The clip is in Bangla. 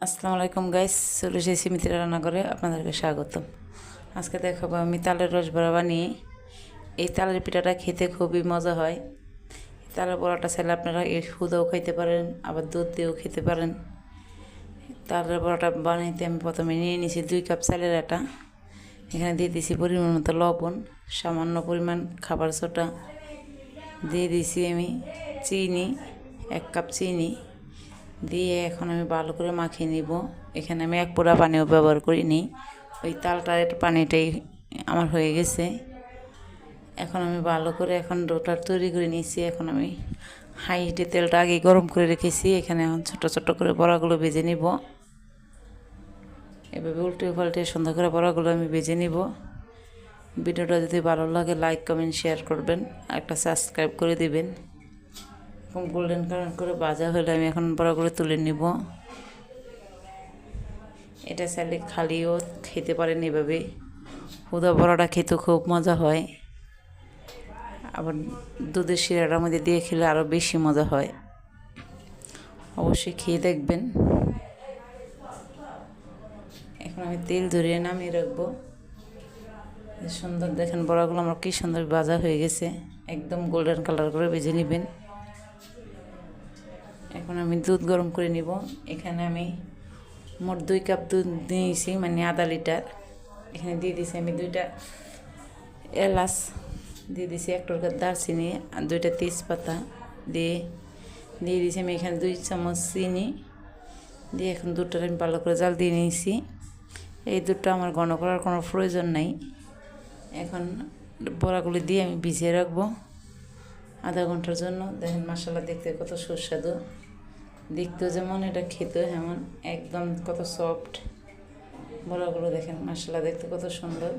আসসালামু আলাইকুম গাইস, চলে এসেছি মিত্রা রান্নাঘরে। আপনাদেরকে স্বাগতম। আজকে দেখাবো আমি তালের রস বড়া বানিয়ে। এই তালের পিঠাটা খেতে খুবই মজা হয়। তালের বড়াটা চাইলে আপনারা এই সুদাও খাইতে পারেন, আবার দুধ দিয়েও খেতে পারেন। তালের বড়াটা বানাইতে আমি প্রথমে নিয়ে নিয়েছি 2 কাপ চালের আটা। এখানে দিয়ে দিয়েছি পরিমাণ মতো লবণ, সামান্য পরিমাণ খাবার সোডা, দিয়ে দিয়েছি আমি চিনি, 1 কাপ চিনি দিয়ে এখন আমি ভালো করে মাখিয়ে নিব। এখানে আমি 1 পোড়া পানিও ব্যবহার করিনি, ওই তালটার পানিটাই আমার হয়ে গেছে। এখন আমি ভালো করে ডোটা তৈরি করে নিয়েছি। এখন আমি হাই হিটে তেলটা আগে গরম করে রেখেছি। এখানে এখন ছোটো ছোটো করে বড়াগুলো ভেজে নিব। এভাবে উল্টে পাল্টে সুন্দর করে বড়াগুলো আমি ভেজে নিব। ভিডিওটা যদি ভালো লাগে লাইক কমেন্ট শেয়ার করবেন, একটা সাবস্ক্রাইব করে দিবেন। এবং গোল্ডেন কালার করে ভাজা হলে আমি এখন বড়াগুলো তুলে নিব। এটা চাইলে খালিও খেতে পারেন, এভাবে হুদা বড়াটা খেতে খুব মজা হয়। আবার দুধের শিরাটার মধ্যে দিয়ে খেলে আরও বেশি মজা হয়। অবশ্যই খেয়ে দেখবেন। এখন আমি তেল ধরিয়ে নামিয়ে রাখবো। সুন্দর দেখেন বড়াগুলো আমার কি সুন্দর ভাজা হয়ে গেছে, একদম গোল্ডেন কালার করে ভেজে নেবেন। এখন আমি দুধ গরম করে নিব। এখানে আমি মোট 2 কাপ দুধ নিয়েছি, মানে আধা লিটার। এখানে দিয়ে দিয়েছি আমি 2টা এলাচ, দিয়ে দিয়েছি 1 টুকরা দারচিনি আর 2টা তেজপাতা দিয়ে দিয়েছি আমি এখানে 2 চামচ চিনি দিয়ে এখন দুধটা আমি ভালো করে জাল দিয়ে নিয়েছি। এই দুধটা আমার ঘন করার কোনো প্রয়োজন নাই। এখন বড়াগুলি দিয়ে আমি ভিজিয়ে রাখবো আধা ঘন্টার জন্য। দেখেন মশলা দেখতে কত সুস্বাদু, দেখতেও যেমন, এটা খেতেও যেমন, একদম কত সফট বড়াগুলো। দেখেন মশলা দেখতে কত সুন্দর।